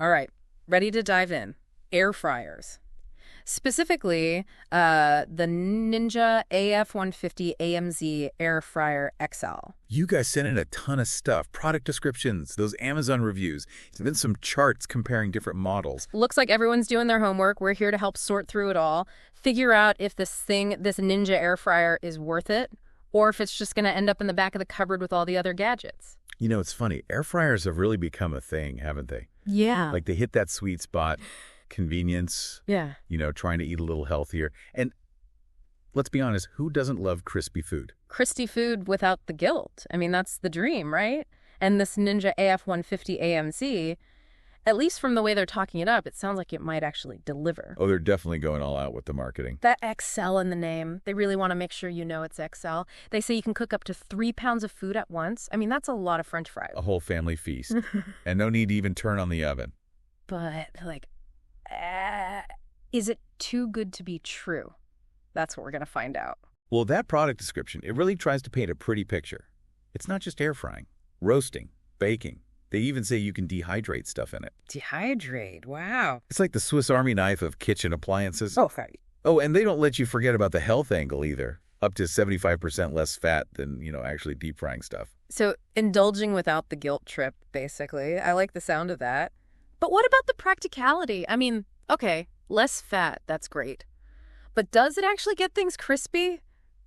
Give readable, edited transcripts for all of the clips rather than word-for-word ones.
All right, ready to dive in. Air fryers. Specifically, the Ninja AF150 AMZ Air Fryer XL. You guys sent in a ton of stuff, product descriptions, those Amazon reviews, even some charts comparing different models. Looks like everyone's doing their homework. We're here to help sort through it all, figure out if this Ninja Air Fryer is worth it, or if it's just going to end up in the back of the cupboard with all the other gadgets. You know, it's funny. Air fryers have really become a thing, haven't they? Yeah. Like they hit that sweet spot, convenience, Yeah. trying to eat a little healthier. And let's be honest, who doesn't love crispy food? Crispy food without the guilt. I mean, that's the dream, right? And this Ninja AF150 AMZ, at least from the way they're talking it up, it sounds like it might actually deliver. Oh, they're definitely going all out with the marketing. That XL in the name, they really want to make sure you know it's XL. They say you can cook up to 3 pounds of food at once. I mean, that's a lot of French fries. A whole family feast. And no need to even turn on the oven. But, is it too good to be true? That's what we're going to find out. Well, that product description, it really tries to paint a pretty picture. It's not just air frying, roasting, baking. They even say you can dehydrate stuff in it. Dehydrate, wow. It's like the Swiss Army knife of kitchen appliances. Okay. Oh, and they don't let you forget about the health angle either. Up to 75% less fat than, actually deep frying stuff. So indulging without the guilt trip, basically. I like the sound of that. But what about the practicality? I mean, okay, less fat, that's great. But does it actually get things crispy?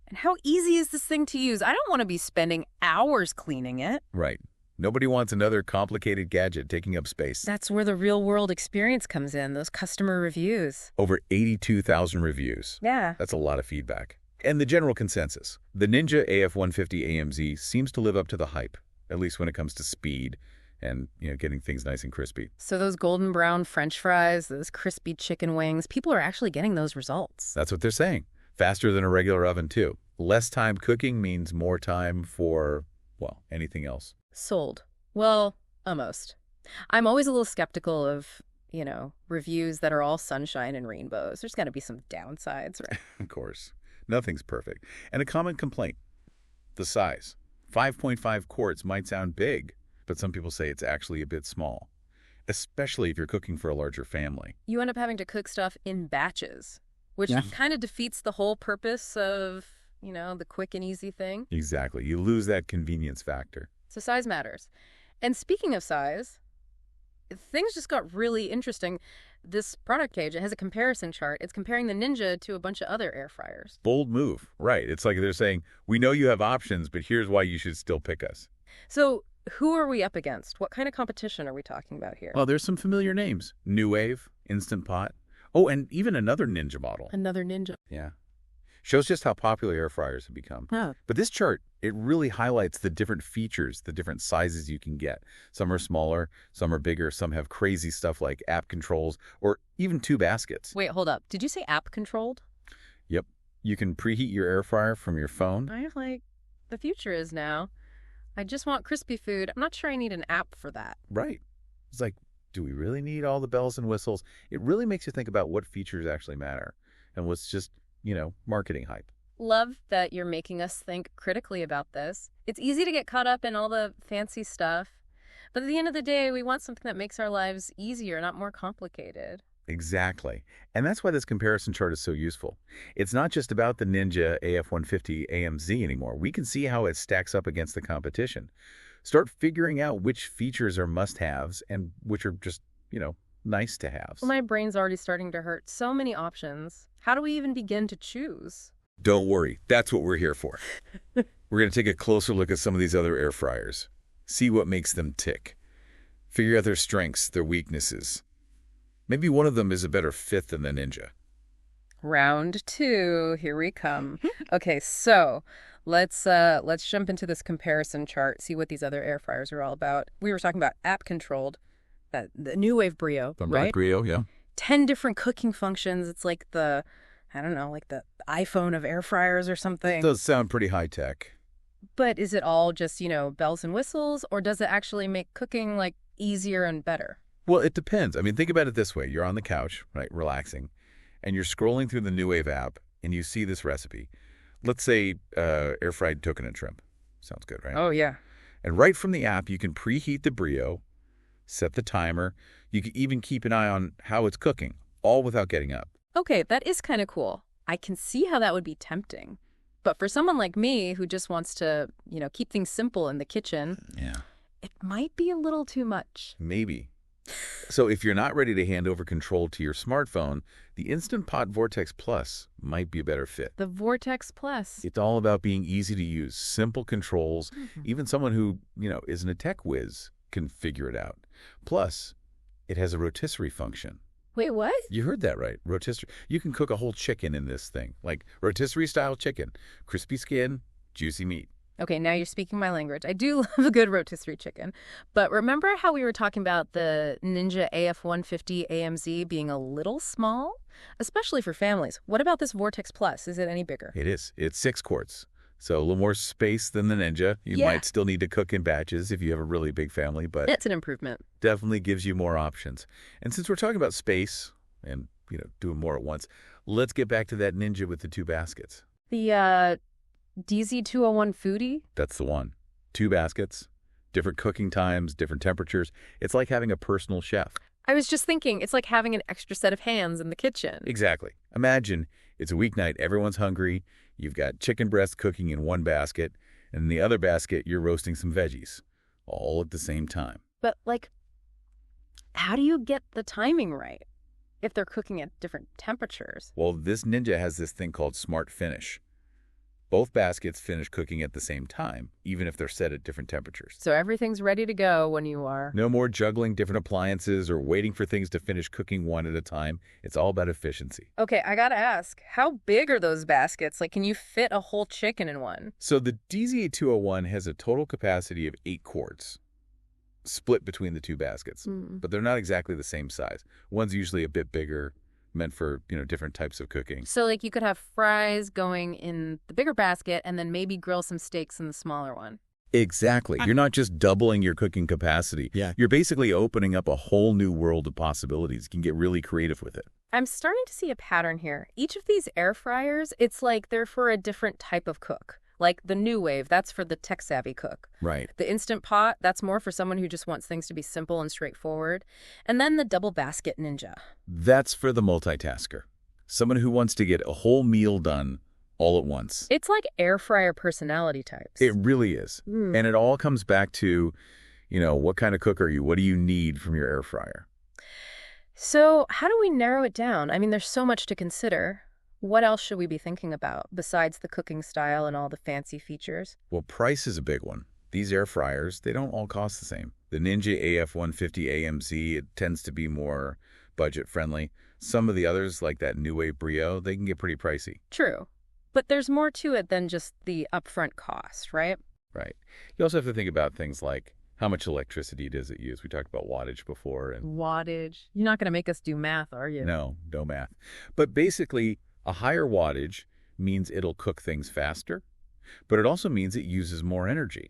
And how easy is this thing to use? I don't want to be spending hours cleaning it. Right. Nobody wants another complicated gadget taking up space. That's where the real-world experience comes in, those customer reviews. Over 82,000 reviews. Yeah. That's a lot of feedback. And the general consensus. The Ninja AF150 AMZ seems to live up to the hype, at least when it comes to speed and, getting things nice and crispy. So those golden brown French fries, those crispy chicken wings, people are actually getting those results. That's what they're saying. Faster than a regular oven, too. Less time cooking means more time for, anything else. Sold. Well, almost. I'm always a little skeptical of, reviews that are all sunshine and rainbows. There's got to be some downsides, right? Of course. Nothing's perfect. And a common complaint, the size. 5.5 quarts might sound big, but some people say it's actually a bit small, especially if you're cooking for a larger family. You end up having to cook stuff in batches, which kind of defeats the whole purpose of, the quick and easy thing. Exactly. You lose that convenience factor. So size matters. And speaking of size, things just got really interesting. This product page, it has a comparison chart. It's comparing the Ninja to a bunch of other air fryers. Bold move. Right. It's like they're saying, we know you have options, but here's why you should still pick us. So who are we up against? What kind of competition are we talking about here? Well, there's some familiar names. NuWave, Instant Pot. Oh, and even another Ninja model. Another Ninja. Yeah. Shows just how popular air fryers have become. Oh. But this chart, it really highlights the different features, the different sizes you can get. Some are smaller, some are bigger, some have crazy stuff like app controls or even 2 baskets. Wait, hold up. Did you say app controlled? Yep. You can preheat your air fryer from your phone. The future is now. I just want crispy food. I'm not sure I need an app for that. Right. It's like, do we really need all the bells and whistles? It really makes you think about what features actually matter and what's just marketing hype. Love that you're making us think critically about this. It's easy to get caught up in all the fancy stuff, but at the end of the day, we want something that makes our lives easier, not more complicated. Exactly. And that's why this comparison chart is so useful. It's not just about the Ninja AF150 AMZ anymore. We can see how it stacks up against the competition. Start figuring out which features are must-haves and which are just, nice to have. Well, my brain's already starting to hurt. So many options. How do we even begin to choose? Don't worry. That's what we're here for. We're going to take a closer look at some of these other air fryers. See what makes them tick. Figure out their strengths, their weaknesses. Maybe one of them is a better fit than the Ninja. Round 2. Here we come. Okay, so let's jump into this comparison chart, see what these other air fryers are all about. We were talking about app-controlled. The NuWave Brio, right? Brio, yeah. 10 different cooking functions. It's like the iPhone of air fryers or something. It does sound pretty high-tech. But is it all just, bells and whistles, or does it actually make cooking, easier and better? Well, it depends. I mean, think about it this way. You're on the couch, right, relaxing, and you're scrolling through the NuWave app, and you see this recipe. Let's say air-fried coconut shrimp. Sounds good, right? Oh, yeah. And right from the app, you can preheat the Brio, set the timer. You can even keep an eye on how it's cooking, all without getting up. Okay, that is kind of cool. I can see how that would be tempting. But for someone like me who just wants to, keep things simple in the kitchen, Yeah, it might be a little too much. maybe. So if you're not ready to hand over control to your smartphone, the Instant Pot Vortex Plus might be a better fit. The Vortex Plus. It's all about being easy to use, simple controls. Even someone who, isn't a tech whiz can figure it out. Plus, it has a rotisserie function. Wait, what? You heard that right. Rotisserie. You can cook a whole chicken in this thing, like rotisserie-style chicken. Crispy skin, juicy meat. Okay, now you're speaking my language. I do love a good rotisserie chicken. But remember how we were talking about the Ninja AF150 AMZ being a little small? Especially for families. What about this Vortex Plus? Is it any bigger? It is. It's 6 quarts. So a little more space than the Ninja. You Yeah. might still need to cook in batches if you have a really big family, but It's an improvement. definitely gives you more options. And since we're talking about space and, doing more at once, let's get back to that Ninja with the 2 baskets. The DZ201 Foodie? That's the one. 2 baskets, different cooking times, different temperatures. It's like having a personal chef. I was just thinking, it's like having an extra set of hands in the kitchen. Exactly. Imagine it's a weeknight, everyone's hungry, you've got chicken breast cooking in one basket, and in the other basket you're roasting some veggies, all at the same time. But, how do you get the timing right if they're cooking at different temperatures? Well, this Ninja has this thing called Smart Finish. Both baskets finish cooking at the same time, even if they're set at different temperatures. So everything's ready to go when you are. No more juggling different appliances or waiting for things to finish cooking one at a time. It's all about efficiency. Okay, I gotta ask, how big are those baskets? Can you fit a whole chicken in one? So the DZ201 has a total capacity of 8 quarts, split between the 2 baskets. But they're not exactly the same size. One's usually a bit bigger, meant for, different types of cooking. So, you could have fries going in the bigger basket and then maybe grill some steaks in the smaller one. Exactly. You're not just doubling your cooking capacity. Yeah. You're basically opening up a whole new world of possibilities. You can get really creative with it. I'm starting to see a pattern here. Each of these air fryers, it's like they're for a different type of cook. Like the New Wave, that's for the tech-savvy cook. Right. The Instant Pot, that's more for someone who just wants things to be simple and straightforward. And then the Double Basket Ninja. That's for the multitasker. Someone who wants to get a whole meal done all at once. It's like air fryer personality types. It really is. And it all comes back to, what kind of cook are you? What do you need from your air fryer? So how do we narrow it down? I mean, there's so much to consider. What else should we be thinking about besides the cooking style and all the fancy features? Well, price is a big one. These air fryers, they don't all cost the same. The Ninja AF150 AMZ, it tends to be more budget-friendly. Some of the others, like that New Wave Brio, they can get pretty pricey. True. But there's more to it than just the upfront cost, right? Right. You also have to think about things like how much electricity does it use? We talked about wattage before. And Wattage. You're not going to make us do math, are you? no math. But basically, a higher wattage means it'll cook things faster, but it also means it uses more energy,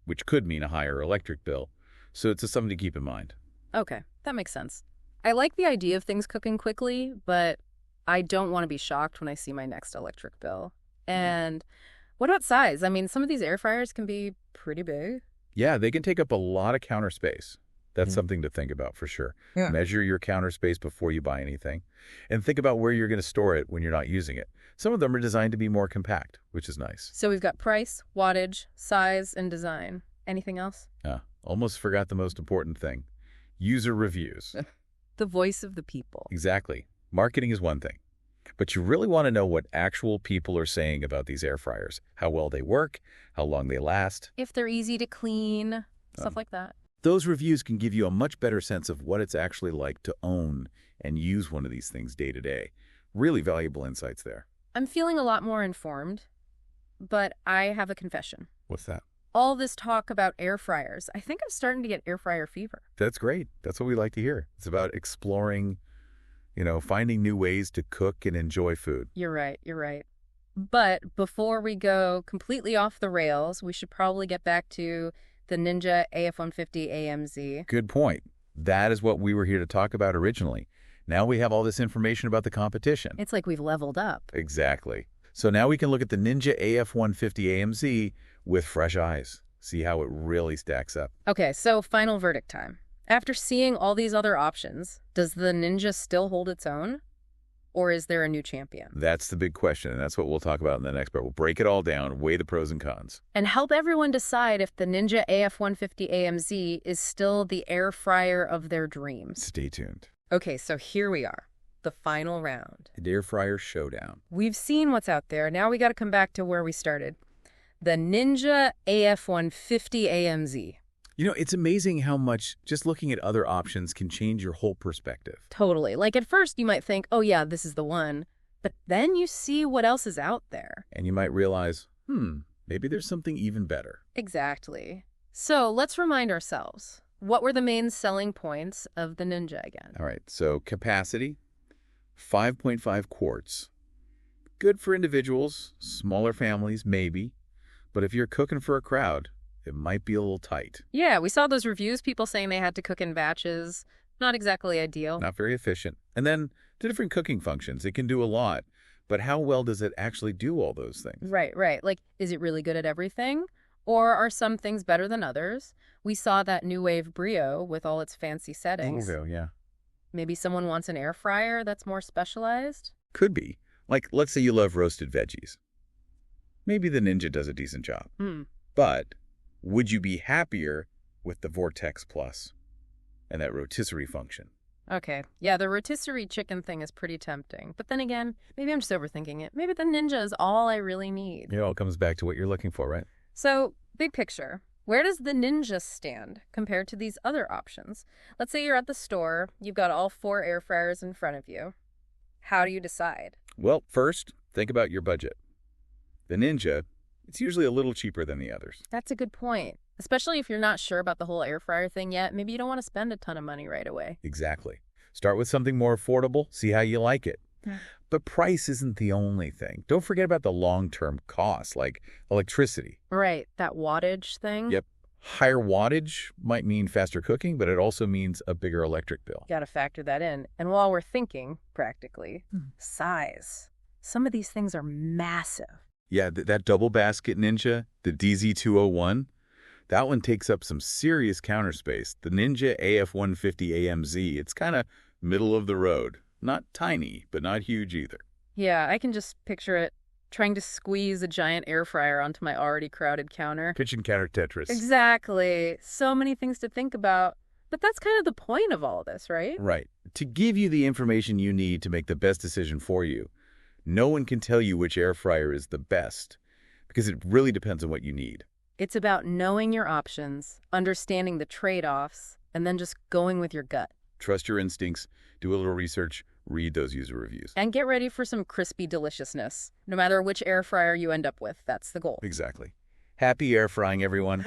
which could mean a higher electric bill. So it's something to keep in mind. Okay, that makes sense. I like the idea of things cooking quickly, but I don't want to be shocked when I see my next electric bill. And what about size? I mean, some of these air fryers can be pretty big. Yeah, they can take up a lot of counter space. That's something to think about for sure. Yeah. Measure your counter space before you buy anything. And think about where you're going to store it when you're not using it. Some of them are designed to be more compact, which is nice. So we've got price, wattage, size, and design. Anything else? Almost forgot the most important thing. User reviews. The voice of the people. Exactly. Marketing is one thing. But you really want to know what actual people are saying about these air fryers. How well they work, how long they last. If they're easy to clean, stuff like that. Those reviews can give you a much better sense of what it's actually like to own and use one of these things day to day. Really valuable insights there. I'm feeling a lot more informed, but I have a confession. What's that? All this talk about air fryers, I think I'm starting to get air fryer fever. That's great. That's what we like to hear. It's about exploring, finding new ways to cook and enjoy food. You're right. But before we go completely off the rails, we should probably get back to the Ninja AF150 AMZ. Good point. That is what we were here to talk about originally. Now we have all this information about the competition. It's like we've leveled up. Exactly. So now we can look at the Ninja AF150 AMZ with fresh eyes, see how it really stacks up. Okay, so final verdict time. After seeing all these other options, does the Ninja still hold its own? Or is there a new champion? That's the big question, and that's what we'll talk about in the next part. We'll break it all down, weigh the pros and cons. And help everyone decide if the Ninja AF150 AMZ is still the air fryer of their dreams. Stay tuned. Okay, so here we are, the final round. The air fryer showdown. We've seen what's out there. Now we got to come back to where we started. The Ninja AF150 AMZ. You know, it's amazing how much just looking at other options can change your whole perspective. Totally. Like at first you might think, oh yeah, this is the one. But then you see what else is out there. And you might realize, maybe there's something even better. Exactly. So let's remind ourselves, what were the main selling points of the Ninja again? All right, so capacity, 5.5 quarts. Good for individuals, smaller families, maybe. But if you're cooking for a crowd, it might be a little tight. Yeah, we saw those reviews, people saying they had to cook in batches. Not exactly ideal. Not very efficient. And then the different cooking functions. It can do a lot. But how well does it actually do all those things? Right. Like, is it really good at everything? Or are some things better than others? We saw that new wave Brio with all its fancy settings. Oh, yeah. Maybe someone wants an air fryer that's more specialized? Could be. Like, let's say you love roasted veggies. Maybe the Ninja does a decent job. But would you be happier with the Vortex Plus and that rotisserie function? Okay. Yeah, the rotisserie chicken thing is pretty tempting. But then again, maybe I'm just overthinking it. Maybe the Ninja is all I really need. It all comes back to what you're looking for, right? So, big picture. Where does the Ninja stand compared to these other options? Let's say you're at the store, you've got all 4 air fryers in front of you. How do you decide? Well, first, think about your budget. The Ninja, it's usually a little cheaper than the others. That's a good point. Especially if you're not sure about the whole air fryer thing yet, maybe you don't want to spend a ton of money right away. Exactly. Start with something more affordable, see how you like it. But price isn't the only thing. Don't forget about the long-term costs, like electricity. Right, that wattage thing. Yep. Higher wattage might mean faster cooking, but it also means a bigger electric bill. Got to factor that in. And while we're thinking, practically, size. Some of these things are massive. Yeah, that double basket Ninja, the DZ201, that one takes up some serious counter space. The Ninja AF150 AMZ, it's kind of middle of the road. Not tiny, but not huge either. Yeah, I can just picture it trying to squeeze a giant air fryer onto my already crowded counter. Pitch and counter Tetris. Exactly. So many things to think about. But that's kind of the point of all of this, right? Right. To give you the information you need to make the best decision for you. No one can tell you which air fryer is the best, because it really depends on what you need. It's about knowing your options, understanding the trade-offs, and then just going with your gut. Trust your instincts, do a little research, read those user reviews. And get ready for some crispy deliciousness. No matter which air fryer you end up with, that's the goal. Exactly. Happy air frying, everyone.